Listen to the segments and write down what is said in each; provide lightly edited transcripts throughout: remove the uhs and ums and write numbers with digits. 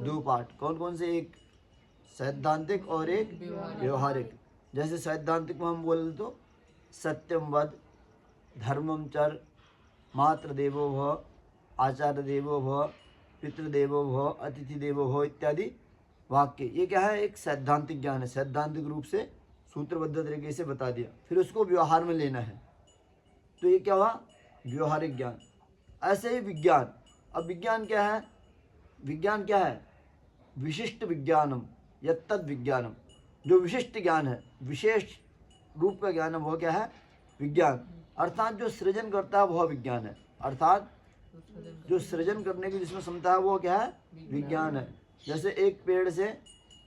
दो पार्ट। कौन कौन से? एक सैद्धांतिक और एक व्यवहारिक। जैसे सैद्धांतिक में हम बोले तो सत्यम वद, धर्मम चर, मातृ देवो भव, आचार्य देवो भव, पितृदेवो भव, अतिथि देवो भव इत्यादि वाक्य। ये क्या है? एक सैद्धांतिक ज्ञान है, सैद्धांतिक रूप से सूत्रबद्ध तरीके से बता दिया। फिर उसको व्यवहार में लेना है, तो ये क्या हुआ? व्यवहारिक ज्ञान। ऐसे ही विज्ञान। अब विज्ञान क्या है? विज्ञान क्या है? विशिष्ट विज्ञानम यत्तद विज्ञानम। जो विशिष्ट ज्ञान है, विशेष रूप का ज्ञान है, वह क्या है? विज्ञान। अर्थात जो सृजन करता है वह विज्ञान है। अर्थात जो सृजन करने की जिसमें क्षमता है वो क्या है? विज्ञान है। जैसे एक पेड़ से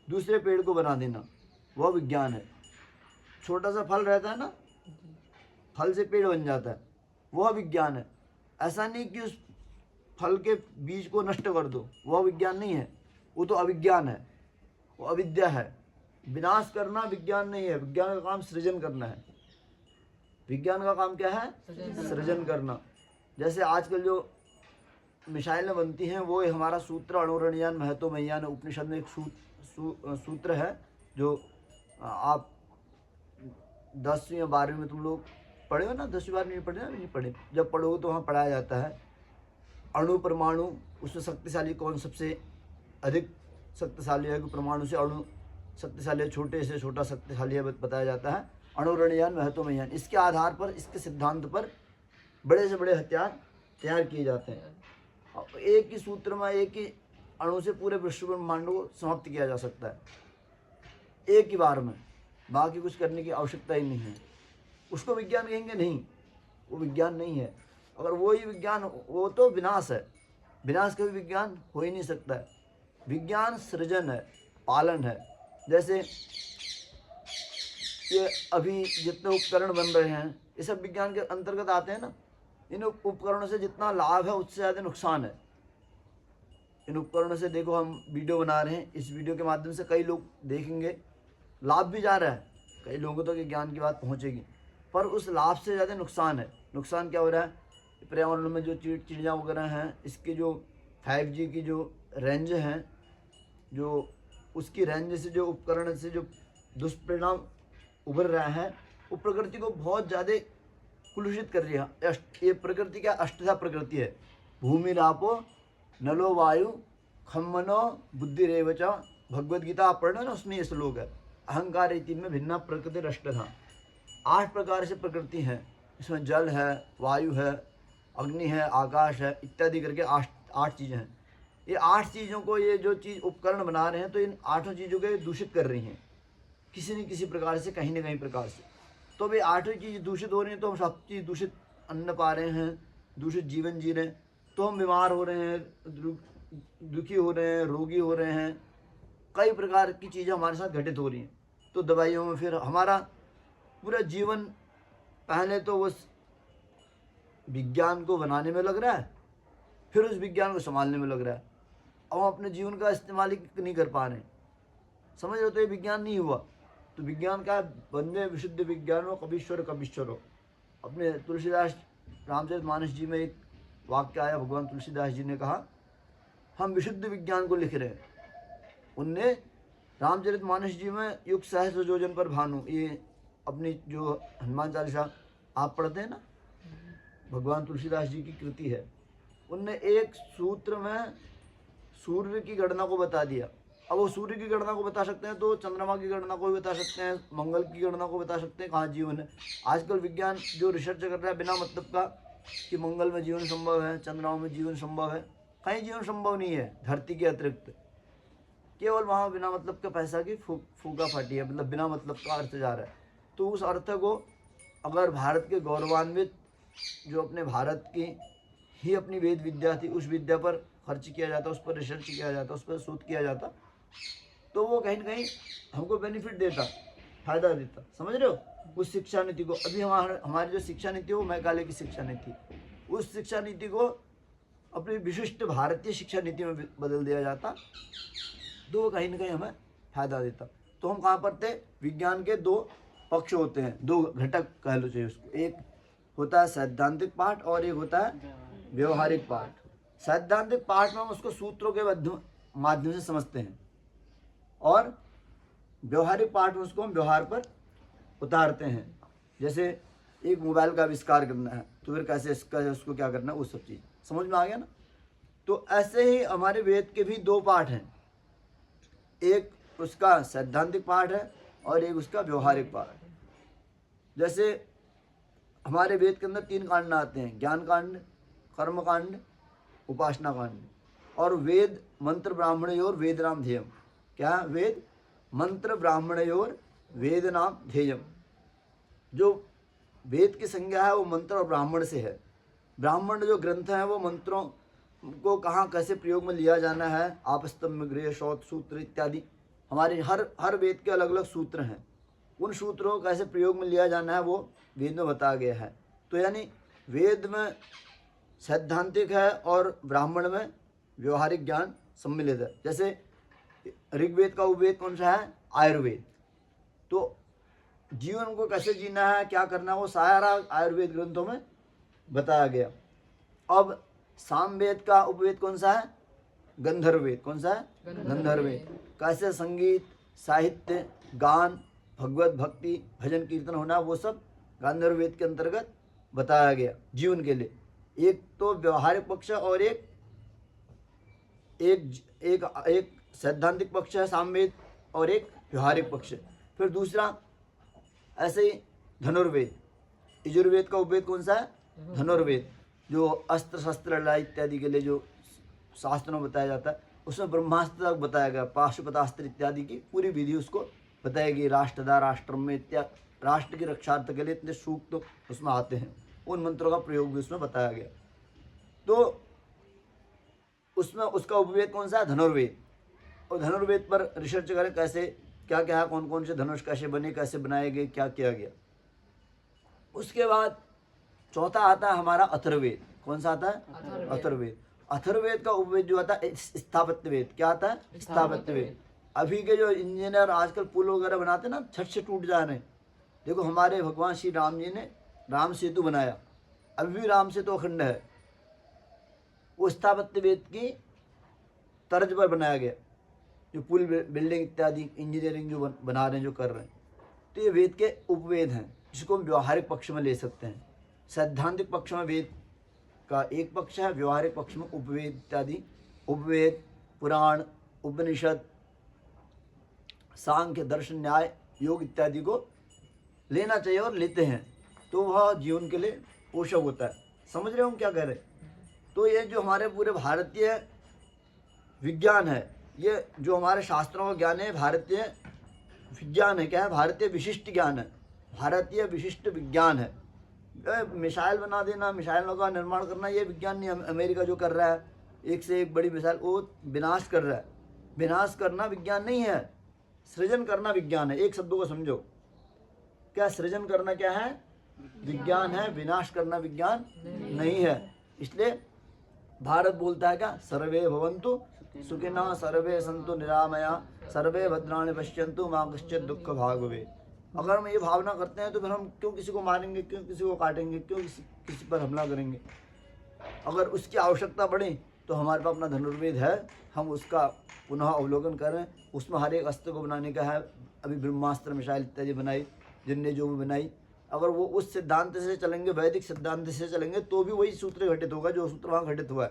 दूसरे पेड़ को बना देना, वह विज्ञान है। छोटा सा फल रहता है ना, फल से पेड़ बन जाता है, वह विज्ञान है। ऐसा नहीं कि उस फल के बीज को नष्ट कर दो, वह विज्ञान नहीं है, वो तो अविज्ञान है, वो अविद्या है। विनाश करना विज्ञान नहीं है, विज्ञान का काम सृजन करना है। विज्ञान का काम क्या है? सृजन करना। जैसे आजकल जो मिसाइलें बनती हैं वो हमारा सूत्र अणुरणीयान महत्वमय्यान उपनिषद में एक सूत्र है, जो आप 10वीं या 12वीं में तुम लोग पढ़े हो ना? 10वीं 12वीं नहीं पढ़े ना? नहीं पढ़े। जब पढ़ोगे तो वहाँ पढ़ाया जाता है अणु परमाणु, उसमें शक्तिशाली कौन सबसे अधिक शक्तिशाली है, कि परमाणु से अणु शक्तिशाली है, छोटे से छोटा शक्तिशाली है, बताया जाता है अणुरणीयान महत्वमय्यान। इसके आधार पर, इसके सिद्धांत पर बड़े से बड़े हथियार तैयार किए जाते हैं। एक ही सूत्र में, एक ही अणु से पूरे विश्व ब्रह्मांड को समाप्त किया जा सकता है, एक ही बार में। बाकी कुछ करने की आवश्यकता ही नहीं है। उसको विज्ञान कहेंगे? नहीं, वो विज्ञान नहीं है। अगर वो ही विज्ञान, वो तो विनाश है। विनाश कभी विज्ञान हो ही नहीं सकता है। विज्ञान सृजन है, पालन है। जैसे ये अभी जितने उपकरण बन रहे हैं, ये सब विज्ञान के अंतर्गत आते हैं ना। इन उपकरणों से जितना लाभ है उससे ज़्यादा नुकसान है। इन उपकरणों से देखो, हम वीडियो बना रहे हैं, इस वीडियो के माध्यम से कई लोग देखेंगे, लाभ भी जा रहा है, कई लोगों तक तो ज्ञान की बात पहुंचेगी, पर उस लाभ से ज़्यादा नुकसान है। नुकसान क्या हो रहा है? पर्यावरण में जो चिड़िया वगैरह हैं, इसके जो 5G की जो रेंज हैं, जो उसकी रेंज से, जो उपकरण से जो दुष्परिणाम उभर रहा है, वो प्रकृति को बहुत ज़्यादा कुलुषित कर रही है। ये प्रकृति क्या? अष्टधा प्रकृति है। भूमि रापो नलो वायु खम्मनो बुद्धिरेव च। भगवद गीता आप पढ़ रहे हो ना, उसमें ये श्लोक है, अहंकार इति में भिन्ना प्रकृति अष्टधा। 8 प्रकार से प्रकृति है। इसमें जल है, वायु है, अग्नि है, आकाश है, इत्यादि करके 8 चीज़ें हैं। ये 8 चीज़ों को, ये जो चीज़ उपकरण बना रहे हैं, तो इन 8 चीज़ों को दूषित कर रही हैं किसी न किसी प्रकार से, कहीं न कहीं प्रकार से। तो भाई 8 चीज़ दूषित हो रही हैं, तो हम सब चीज़ दूषित अन्न पा रहे हैं, दूषित जीवन जी रहे हैं, तो हम बीमार हो रहे हैं, दुखी हो रहे हैं, रोगी हो रहे हैं, कई प्रकार की चीज़ें हमारे साथ घटित हो रही हैं। तो दवाइयों में फिर हमारा पूरा जीवन पहले तो उस विज्ञान को बनाने में लग रहा है, फिर उस विज्ञान को संभालने में लग रहा है, और हम अपने जीवन का इस्तेमाल ही नहीं कर पा रहे हैं। समझ रहे हो? तो ये विज्ञान नहीं हुआ। तो विज्ञान का वंदे विशुद्ध विज्ञानो कबीश्वर कबीश्वरो। अपने तुलसीदास रामचरितमानस जी में एक वाक्य आया, भगवान तुलसीदास जी ने कहा, हम विशुद्ध विज्ञान को लिख रहे हैं। उनने रामचरितमानस जी में युग सहस्र योजन पर भानु, ये अपनी जो हनुमान चालीसा आप पढ़ते हैं ना, भगवान तुलसीदास जी की कृति है। उनने एक सूत्र में सूर्य की गणना को बता दिया। अब वो सूर्य की गणना को बता सकते हैं, तो चंद्रमा की गणना को भी बता सकते हैं, मंगल की गणना को बता सकते हैं, कहाँ जीवन है। आजकल विज्ञान जो रिसर्च कर रहा है बिना मतलब का, कि मंगल में जीवन संभव है, चंद्रमा में जीवन संभव है, कहीं जीवन संभव नहीं है धरती के अतिरिक्त। केवल वहाँ बिना मतलब का पैसा की फूका फाटी है, मतलब बिना मतलब का अर्थ जा रहा है। तो उस अर्थ को अगर भारत के गौरवान्वित, जो अपने भारत की ही अपनी वेद विद्या थी, उस विद्या पर खर्च किया जाता, उस पर रिसर्च किया जाता, उस पर शोध किया जाता, तो वो कहीं न कहीं हमको बेनिफिट देता, फायदा देता। समझ रहे हो? उस शिक्षा नीति को, अभी हमारी जो शिक्षा नीति है वो मैकाले की शिक्षा नीति, उस शिक्षा नीति को अपनी विशिष्ट भारतीय शिक्षा नीति में बदल दिया जाता, तो वो कहीं न कहीं हमें फायदा देता। तो हम कहाँ पर थे? विज्ञान के 2 पक्ष होते हैं, 2 घटक कह लो चाहिए उसको। एक होता है सैद्धांतिक पार्ट और एक होता है व्यवहारिक पार्ट। सैद्धांतिक पार्ट में हम उसको सूत्रों के माध्यम से समझते हैं और व्यवहारिक पार्ट में उसको हम व्यवहार पर उतारते हैं। जैसे एक मोबाइल का आविष्कार करना है तो फिर कैसे इसका उसको क्या करना है, वो सब चीज़ समझ में आ गया ना। तो ऐसे ही हमारे वेद के भी दो पार्ट हैं, एक उसका सैद्धांतिक पार्ट है और एक उसका व्यवहारिक पार्ट है। जैसे हमारे वेद के अंदर 3 कांड आते हैं, ज्ञान कांड, कर्म कांड, उपासना कांड। और वेद मंत्र ब्राह्मणयोर वेद नाम ध्येयम। क्या वेद मंत्र ब्राह्मणयोर वेद नाम ध्येयम। जो वेद की संज्ञा है वो मंत्र और ब्राह्मण से है। ब्राह्मण जो ग्रंथ है वो मंत्रों को कहाँ कैसे प्रयोग में लिया जाना है, आपस्तम्भ गृह शौत सूत्र इत्यादि हमारे हर वेद के अलग अलग सूत्र हैं। उन सूत्रों को कैसे प्रयोग में लिया जाना है वो वेद में बताया गया है। तो यानी वेद में सैद्धांतिक है और ब्राह्मण में व्यवहारिक ज्ञान सम्मिलित है। जैसे ऋग्वेद का उपवेद कौन सा है, आयुर्वेद। तो जीवन को कैसे जीना है, क्या करना है, वो सारा आयुर्वेद ग्रंथों में बताया गया। अब सामवेद का उपवेद कौन सा है, गंधर्ववेद। कौन सा है, गंधर्ववेद। कैसे संगीत, साहित्य, गान, भगवत भक्ति, भजन कीर्तन होना, वो सब गांधर्ववेद के अंतर्गत बताया गया जीवन के लिए। एक तो व्यवहारिक पक्ष और एक एक एक, एक सैद्धांतिक पक्ष है सामवेद और एक व्यवहारिक पक्ष। फिर दूसरा ऐसे ही धनुर्वेद, यजुर्वेद का उपवेद कौन सा है, धनुर्वेद, जो अस्त्र शस्त्र लड़ाई इत्यादि के लिए जो शास्त्रों में बताया जाता है, उसमें ब्रह्मास्त्र तक बताया गया, पाशुपतास्त्र इत्यादि की पूरी विधि उसको बताएगी। राष्ट्रदा राष्ट्रम में इत्यादि राष्ट्र की रक्षार्थ के लिए इतने सूक्त तो उसमें आते हैं, उन मंत्रों का प्रयोग भी उसमें बताया गया। तो उसमें उसका उपवेद कौन सा है, धनुर्वेद। और धनुर्वेद पर रिसर्च करें कैसे क्या क्या है, कौन कौन से धनुष कैसे बने, कैसे बनाए गए, क्या किया गया। उसके बाद चौथा आता है हमारा अथर्ववेद। कौन सा आता है, अथर्ववेद। अथर्ववेद का उपवेद जो आता है स्थापत्य वेद। क्या आता है, स्थापत्य वेद। अभी के जो इंजीनियर आजकल पुल वगैरह बनाते हैं ना, छत से टूट जा रहे हैं। देखो हमारे भगवान श्री राम जी ने राम सेतु बनाया, अभी भी राम सेतु अखंड है। वो स्थापत्य वेद की तर्ज पर बनाया गया, जो पुल बिल्डिंग इत्यादि इंजीनियरिंग जो बना रहे हैं, जो कर रहे हैं। तो ये वेद के उपवेद हैं, जिसको हम व्यवहारिक पक्ष में ले सकते हैं। सैद्धांतिक पक्ष में वेद का एक पक्ष है, व्यवहारिक पक्ष में उपवेद इत्यादि, उपवेद, पुराण, उपनिषद, सांख्य, दर्शन, न्याय, योग इत्यादि को लेना चाहिए और लेते हैं, तो वह जीवन के लिए पोषक होता है। समझ रहे हो हम क्या कह रहे हैं। तो ये जो हमारे पूरे भारतीय विज्ञान है, ये जो हमारे शास्त्रों का ज्ञान है, भारतीय विज्ञान है। क्या है, भारतीय विशिष्ट ज्ञान है, भारतीय विशिष्ट विज्ञान है। मिसाइल बना देना, मिसाइलों का निर्माण करना, ये विज्ञान नहीं। अमेरिका जो कर रहा है, एक से एक बड़ी मिसाइल, वो विनाश कर रहा है। विनाश करना विज्ञान नहीं है, सृजन करना विज्ञान है। एक शब्दों को समझो, क्या सृजन करना क्या है, विज्ञान है। विनाश करना विज्ञान नहीं है। इसलिए भारत बोलता है क्या, सर्वे भवन्तु सुखिनः सर्वे सन्तु निरामया सर्वे भद्राणि पश्यन्तु मा कश्चित् दुःख भाग् भवेत्। अगर हम ये भावना करते हैं तो फिर हम क्यों किसी को मारेंगे, क्यों किसी को काटेंगे, क्यों किसी पर हमला करेंगे। अगर उसकी आवश्यकता पड़े तो हमारे पास अपना धनुर्वेद है, हम उसका पुनः अवलोकन करें। उसमें हर एक अस्त्र को बनाने का है। अभी ब्रह्मास्त्र मिसाइल इत्यादि बनाई जिनने जो भी बनाई, अगर वो उस सिद्धांत से चलेंगे, वैदिक सिद्धांत से चलेंगे, तो भी वही सूत्र घटित होगा जो सूत्र वहाँ घटित हुआ है।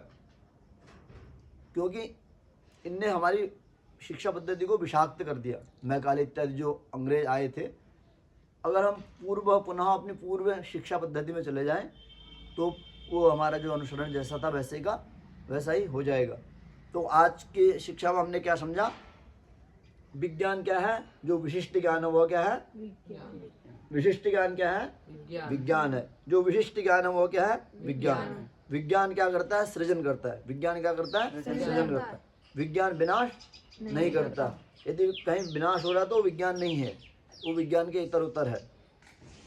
क्योंकि इनने हमारी शिक्षा पद्धति को विषाक्त कर दिया। मैकाले इत्यादि जो अंग्रेज आए थे, अगर हम पुनः अपनी पूर्व शिक्षा पद्धति में चले जाएं तो वो हमारा जो अनुसरण जैसा था वैसा ही हो जाएगा। तो आज की शिक्षा में हमने क्या समझा, विज्ञान क्या है, जो विशिष्ट ज्ञान है वो क्या है, विशिष्ट ज्ञान क्या है, विज्ञान है। जो विशिष्ट ज्ञान है वो क्या है, विज्ञान। विज्ञान क्या करता है, सृजन करता है। विज्ञान क्या करता है, सृजन करता है। विज्ञान विनाश नहीं करता। यदि कहीं विनाश हो रहा तो विज्ञान नहीं है, वो विज्ञान के इतर उतर है।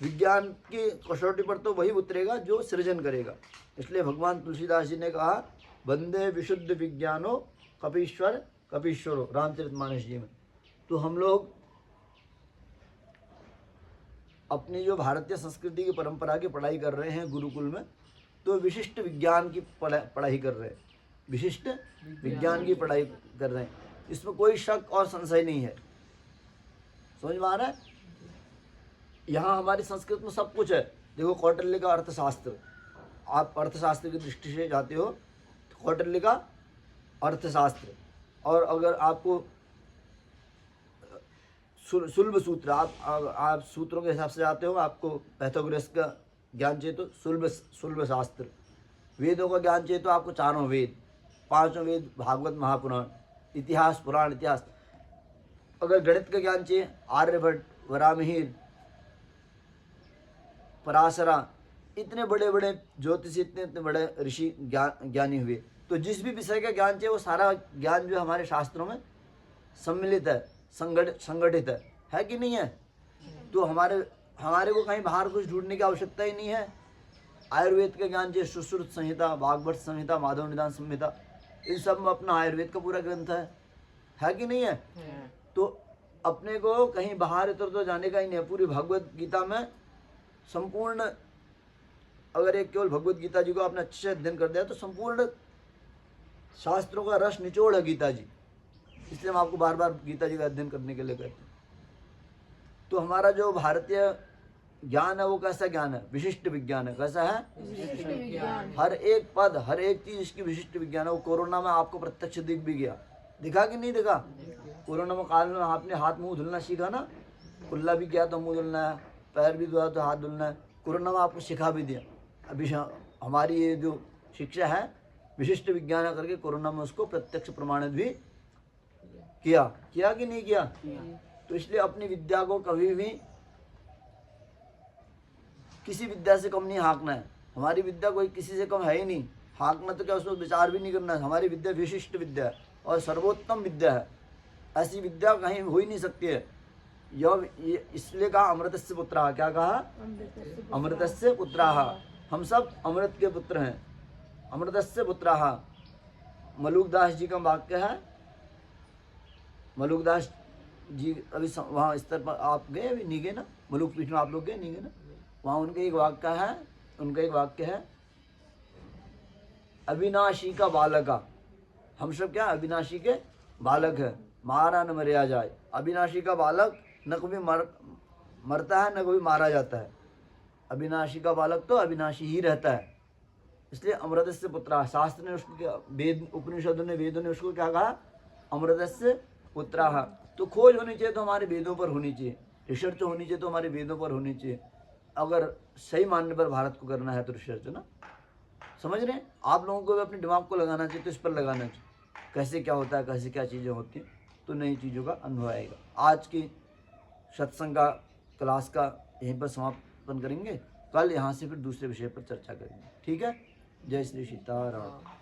विज्ञान की कसौटी पर तो वही उतरेगा जो सृजन करेगा। इसलिए भगवान तुलसीदास जी ने कहा, वंदे विशुद्ध विज्ञानो कपीश्वरो, रामचरितमानस जी में। तो हम लोग अपनी जो भारतीय संस्कृति की परंपरा की पढ़ाई कर रहे हैं गुरुकुल में, तो विशिष्ट विज्ञान की पढ़ाई कर रहे हैं। विशिष्ट विज्ञान की पढ़ाई कर रहे हैं, इसमें कोई शक और संशय नहीं है। समझ में आ रहा है? यहाँ हमारी संस्कृत में सब कुछ है। देखो कौटिल्य का अर्थशास्त्र, आप अर्थशास्त्र की दृष्टि से जाते हो तो कौटिल्य का अर्थशास्त्र, और अगर आपको सुलभ सूत्र, आप सूत्रों के हिसाब से जाते हो, आपको पैथागोरस का ज्ञान चाहिए तो सुलभ शास्त्र, वेदों का ज्ञान चाहिए तो आपको चारों वेद, पांचों वेद, भागवत, महापुराण, इतिहास, पुराण इतिहास। अगर गणित का ज्ञान चाहिए, आर्यभट्ट, वराहमिहिर, पराशरा, इतने बड़े बड़े ज्योतिषी, इतने बड़े ऋषि ज्ञानी हुए। तो जिस भी विषय का ज्ञान चाहिए वो सारा ज्ञान जो हमारे शास्त्रों में सम्मिलित है, संगठित है कि नहीं है? तो हमारे को कहीं बाहर कुछ ढूंढने की आवश्यकता ही नहीं है। आयुर्वेद का ज्ञान चाहिए, सुश्रुत संहिता, वाग्भट संहिता, माधव निदान संहिता, इन सब में अपना आयुर्वेद का पूरा ग्रंथ है कि नहीं है? तो अपने को कहीं बाहर इधर उधर जाने का ही नहीं है। पूरी भगवत गीता में संपूर्ण, अगर एक केवल भगवत गीता जी को आपने अच्छे से अध्ययन कर दिया तो संपूर्ण शास्त्रों का रस निचोड़ है गीता जी। इसलिए हम आपको बार बार गीता जी का अध्ययन करने के लिए कहते हैं। तो हमारा जो भारतीय ज्ञान है वो कैसा ज्ञान है? विशिष्ट विज्ञान है। कैसा है? विशिष्ट विज्ञान। हर एक पद, हर एक चीज इसकी विशिष्ट विज्ञान है। वो कोरोना में आपको प्रत्यक्ष दिख भी गया, दिखा कि नहीं दिखा? कोरोना में काल में आपने हाथ मुंह धुलना सीखा ना, कुल्ला भी किया तो मुंह धुलना है, पैर भी धोया तो हाथ धुलना है। कोरोना में आपको सिखा भी दिया। अभी हमारी ये जो शिक्षा है विशिष्ट विज्ञान है करके कोरोना में उसको प्रत्यक्ष प्रमाणित भी किया कि नहीं किया? तो इसलिए अपनी विद्या को कभी भी किसी विद्या से कम नहीं हाँकना है। हमारी विद्या कोई किसी से कम है ही नहीं। हाँकना तो क्या, उसमें विचार भी नहीं करना है। हमारी विद्या विशिष्ट विद्या है और सर्वोत्तम विद्या है। ऐसी विद्या कहीं हो ही नहीं सकती है। ये इसलिए कहा अमृतस्य पुत्राः। क्या कहा? अमृतस्य पुत्राः। हम सब अमृत के पुत्र हैं। अमृतस्य पुत्राः। मलुकदास जी का वाक्य है। मलुकदास जी अभी वहाँ स्तर पर आप गए? अभी नहीं गए ना? मलुक पीठ में आप लोग गए? नहीं गए ना? वहाँ उनका एक वाक्य है, अविनाशी का बालक। हम सब क्या? अविनाशी के बालक है। मारा न मरया जाए। अविनाशी का बालक न कभी मरता है न कभी मारा जाता है। अविनाशी का बालक तो अविनाशी ही रहता है। इसलिए अमृतस्य पुत्राः। शास्त्र ने उसको, वेद, उपनिषदों ने, वेदों ने उसको क्या कहा? अमृतस्य पुत्राः। तो खोज होनी चाहिए तो हमारे वेदों पर होनी चाहिए, रिसर्च होनी चाहिए तो हमारे वेदों पर होनी चाहिए। अगर सही मानने पर भारत को करना है तो रिसर्च ना, समझ रहे हैं? आप लोगों को भी अपने दिमाग को लगाना चाहिए, तो इस पर लगाना चाहिए कैसे क्या होता है, कैसे क्या चीज़ें होती हैं, तो नई चीज़ों का अनुभव आएगा। आज की सत्संग का क्लास का यहीं पर समापन करेंगे। कल यहाँ से फिर दूसरे विषय पर चर्चा करेंगे। ठीक है? जय श्री सीताराम।